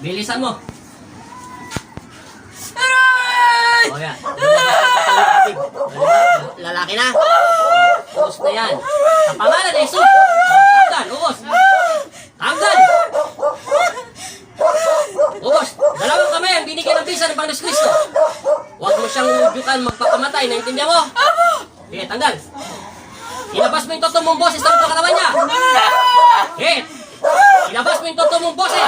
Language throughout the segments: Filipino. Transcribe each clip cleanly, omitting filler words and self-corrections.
Bilisan mo. O yan. Lalaki na. Ubos na yan. Sa pangalan ni Jesus. Tanggal, ubos. Tanggal. Ubos. Dalawang kamay ang binigyan ng bisa ng Panginoon Kristo. Huwag mo siyang udyukan magpakamatay. Naintindihan mo? Sige, tanggal. Ilabas mo yung totoo mong boses sa loob ng katawan niya. Sige. Ilabas mo yung totoo mong boses.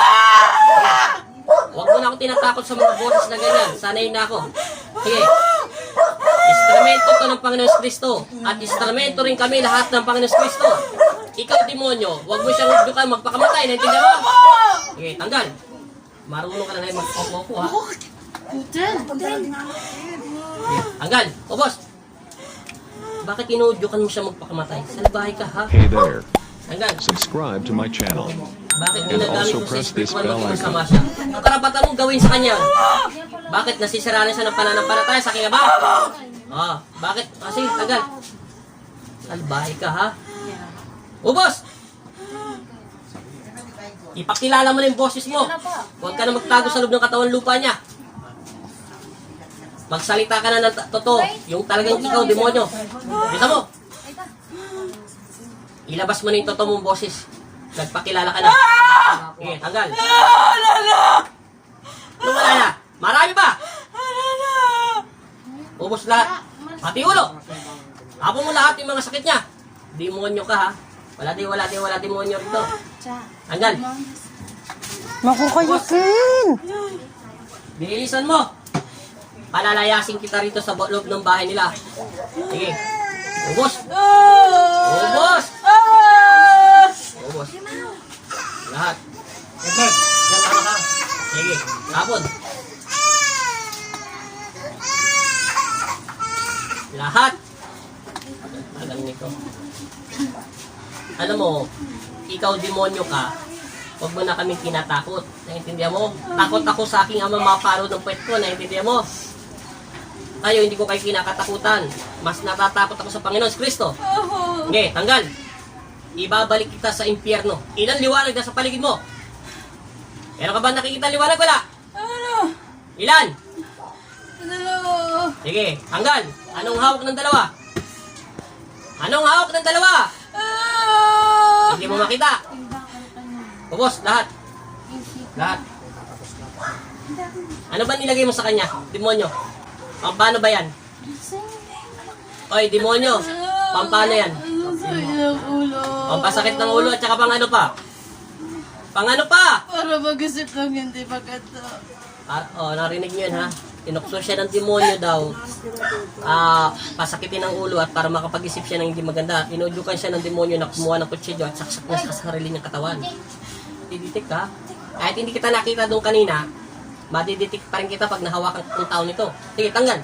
Huwag mo na ako tinatakot sa mga boses na ganyan. Sanay na ako. Sige. Instrumento to ng Panginoon Kristo. At instrumento rin kami lahat ng Panginoon Kristo. Ikaw, demonyo, huwag mo siyang udyukan magpakamatay. Naintindihan mo? Sige, tanggal. Marunong ka na ngayon mag-opo ha. Tanggal. O boss. Bakit inuudyukan mo siya magpakamatay? Salbahay ka ha? Hey there. Tanggal. Subscribe to my channel. Bakit And ginagamit also mo sa press this spiritual bell magpapasama icon. siya? Ang karapatan mong gawin sa kanya. Bakit nasisira na siya ng pananampalataya sa aking ama? Bakit? Kasi tagal. Salbahay ka ha? Ubos! Ipakilala mo na yung boses mo. Huwag ka na magtago sa loob ng katawan lupa niya. Magsalita ka na ng totoo. Yung talagang ikaw, demonyo. Bisa mo. Ilabas mo na yung totoo mong boses. Nagpakilala ka na. Okay, tanggal. Wala na. Marami pa. Ubos lahat. Pati ulo. Tapon mo lahat yung mga sakit niya. Demonyo ka ha. Wala demonyo rito. Tanggal. Makukayusin! Bilisan mo. Palalayasin kita rito sa loob ng bahay nila. Sige. Ubos. Ubos. Ubos. Lahat. Yan, tama ka. Sige. Tapon. Lahat. Tagal nito. Alam mo, ikaw demonyo ka, huwag mo na kaming kinatakot. Naintindihan mo? Takot ako sa aking ama maparo ng puwet ko. Naintindihan mo? Tayo, hindi ko kayo kinakatakutan. Mas natatakot ako sa Panginoon Kristo. Okay, tanggal. Ibabalik kita sa impyerno. Ilan liwanag na sa paligid mo? Meron ka ba nakikita liwanag? Wala? Ilan? Sige, tanggal. Anong hawak ng dalawa? Anong hawak ng dalawa? Hindi mo makita. Ubos, lahat. Lahat. Ano ba nilagay mo sa kanya? Demonyo. Pampano ba yan? Oy, demonyo. Pampano yan? Pampasakit ng ulo at saka pang ano pa? Pang ano pa? Para mag-isip lang hindi maganda. Narinig nyo yan ha? Tinukso siya ng demonyo daw. Pasakitin ng ulo at para makapag-isip siya ng hindi maganda. Inudyukan siya ng demonyo na kumuha ng kutsilyo at saksak niya sa sarili niyang katawan. Diditik ka. Kahit hindi kita nakita doon kanina, madiditik pa rin kita pag nahawakan ng tao nito. Sige, tanggal.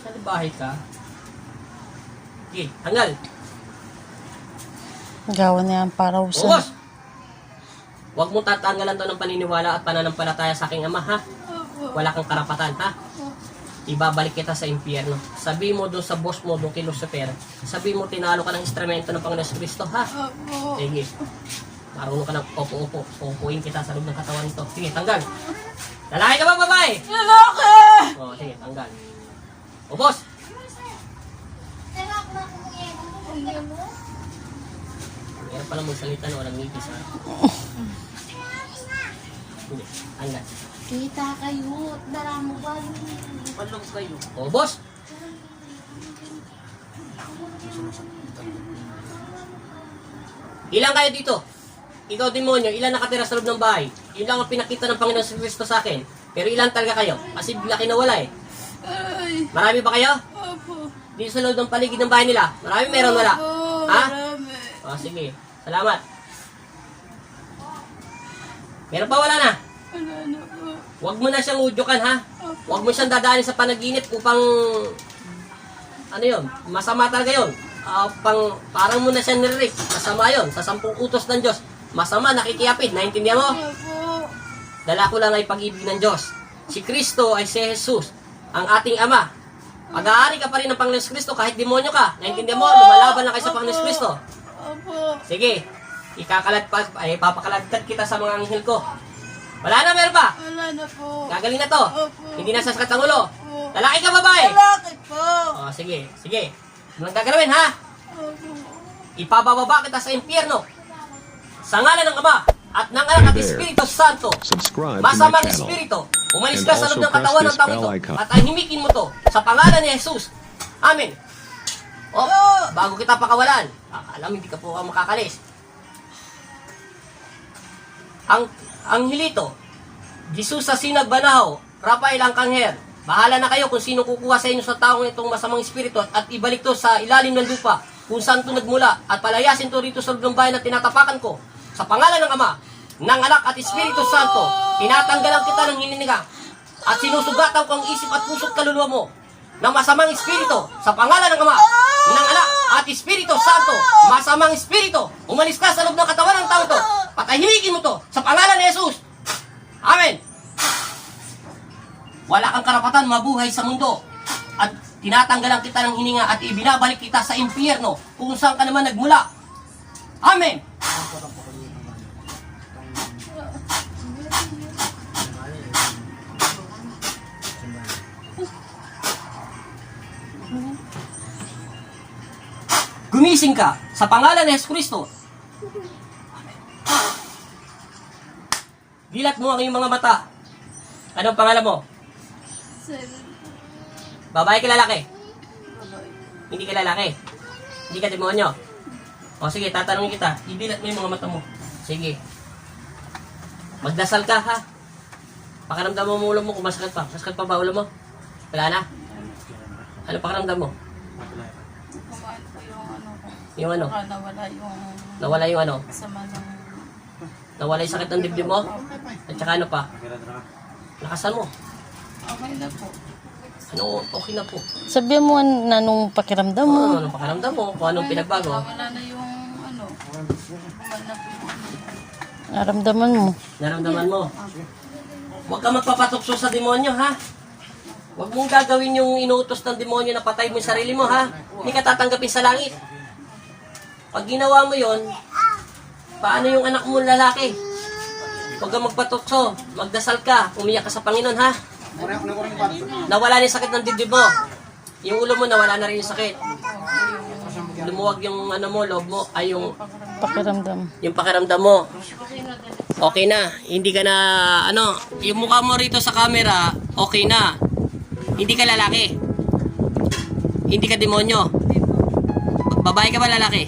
Salbahay ka. Sige, tanggal. Gawa na yan para usan. Ubos! Huwag mong tatanggalan to ng paniniwala at pananampalataya sa aking ama, ha? Wala kang karapatan, ha? Ibabalik kita sa impyerno. Sabi mo doon sa boss mo, doon kay Lucifer. Sabi mo, tinalo ka ng instrumento ng Panginoon Kristo, ha? Sige. Marunong ka ng opo-opo. Upuin kita sa loob ng katawan nito. Sige, tanggal. Lalaki ka ba, babae? Lalaki! Sige, tanggal. Ubos! Meron palang magsalita na walang ngipis, ha? Hindi, tanggal. Kita kayo, dala mo ba yun? Palong kayo. Ubos! Ilan kayo dito? Ikaw, demonyo, ilan nakatira sa loob ng bahay? Yun lang ang pinakita ng Panginoon Kristo sa akin. Pero ilan talaga kayo? Kasi bigla kinawala eh. Ay, Marami ba kayo? opo. Dito sa loob ng paligid ng bahay nila? Marami, meron, wala? Opo, Ha? marami. Sige. Salamat. Meron pa, wala na? Wala na po. Huwag mo na siyang udyukan, ha? Huwag mo siyang dadaanin sa panaginip upang ano yun, masama talaga yun. Parang mo na siya niririk. Masama yun. Sa 10 utos ng Diyos. Masama, nakikiyapid. Naintindihan mo? Opo. Dala ko lang ay pag-ibig ng Diyos. Si Kristo ay si Jesus, ang ating Ama. Mag-aari ka pa rin ng Panginoon Kristo kahit demonyo ka. Naintindihan mo? Lumalaban lang kayo sa Panginoon Kristo. Opo. Sige, papakaladkad kita sa mga anghel ko. Wala na, meron pa. Wala na po. Gagaling na to. Opo. Hindi na sasakit ang ulo. Opo. Lalaki ka, babae? Lalaki po. Oh, sige, sige. Ano ang gagawin, ha? Opo. Ipabababa kita sa impyerno. Sa ngalan ng Ama at ng Anak at Espiritu Santo. Subscribe to my Masamang channel. espiritu, umalis And ka sa loob also ng katawan press ng tao this ito bell icon. at ahimikin mo to sa pangalan ni Jesus. Amen. O, bago kita pakawalan, alam hindi ka po makakalis. Ang hilito, Jesus sa sinag banahaw, Rafael ang kangher. Bahala na kayo kung sino kukuha sa inyo sa taong itong masamang espiritu at ibalik to sa ilalim ng lupa kung saan to nagmula at palayasin to rito sa loob ng bayan na tinatapakan ko. Sa pangalan ng Ama, ng Anak at Espiritu Santo, tinatanggalan kita ng hinininga at sinusugatan ko ang isip at puso't kaluluwa mo ng masamang espiritu sa pangalan ng Ama, ng Anak at Espiritu Santo. Masamang espiritu, umalis ka sa loob ng katawan ng tao to. Patahimikin mo to sa pangalan ni Jesus. Amen. Wala kang karapatan mabuhay sa mundo at tinatanggalan kita ng hininga at ibinabalik kita sa impyerno kung saan ka naman nagmula. Amen. Gumising ka sa pangalan ni Jesus Kristo. Dilat mo ang iyong mga mata. Anong pangalan mo? Seven. Babae ka lalaki? Babae. Hindi ka lalaki? Hindi ka demonyo? O sige, tatanungin kita. Idilat mo yung mga mata mo. Sige. Magdasal ka ha. Pakiramdam mo ang ulo mo kung masakit pa. Masakit pa ba ulo mo? Wala na? Ano pakiramdam mo? Kumain po yung ano ko. Yung ano? Baka nawala yung Nawala yung ano? kasama ng... Nawala yung sakit ng dibdib mo? At saka ano pa? Lakasan mo. Okay na po. Ano, okay na po. Sabihan mo na nung pakiramdam mo. Ano pakiramdam mo? Kung anong pinagbago? Nawala na yung ano. Bumal na po yung ano. Naramdaman mo. Naramdaman mo? Huwag ka magpapatukso sa demonyo, ha? Huwag mong gagawin yung inuutos ng demonyo na patay mo yung sarili mo, ha? Hindi ka tatanggapin sa langit. Pag ginawa mo yon, paano yung anak mo lalaki? Huwag ka magpatukso, magdasal ka, umiyak ka sa Panginoon, ha? Nawala na yung sakit ng dibdib mo. Yung ulo mo, nawala na rin yung sakit. Lumuwag yung ano mo, loob mo, ay yung Pakiramdam. pakiramdam mo. Okay na. Hindi ka na, ano, yung mukha mo rito sa camera, okay na. Hindi ka lalaki. Hindi ka demonyo. Babae ka ba lalaki?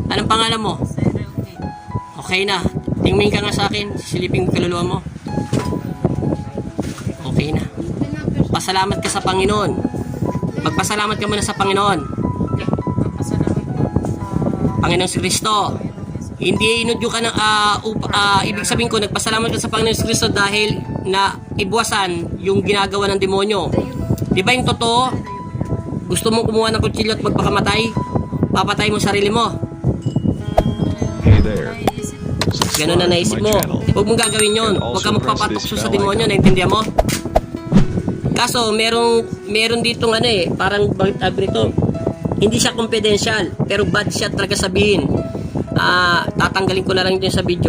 Anong pangalan mo? Okay na. Tingin ka nga sa akin. Silipin ko kaluluwa mo. Okay na. Pasalamat ka sa Panginoon. Magpasalamat ka muna sa Panginoon. Pasalamat po sa Panginoon si Kristo. Hindi inudyo ka ng, ibig sabihin ko, nagpasalamat ka sa Panginoon si Kristo dahil na ibuwasan yung ginagawa ng demonyo. Di ba yung totoo? Gusto mong kumuha ng kutsilyo at magpakamatay? Papatay mo sarili mo. Hey there. Ganun na naisip mo. Huwag mong gagawin yun. Huwag ka magpapatukso sa demonyo, naintindihan mo? Kaso, meron ditong ano parang bakit sabi nito, hindi siya confidential, pero bad siya talaga sabihin. Tatanggalin ko na lang ito sa video.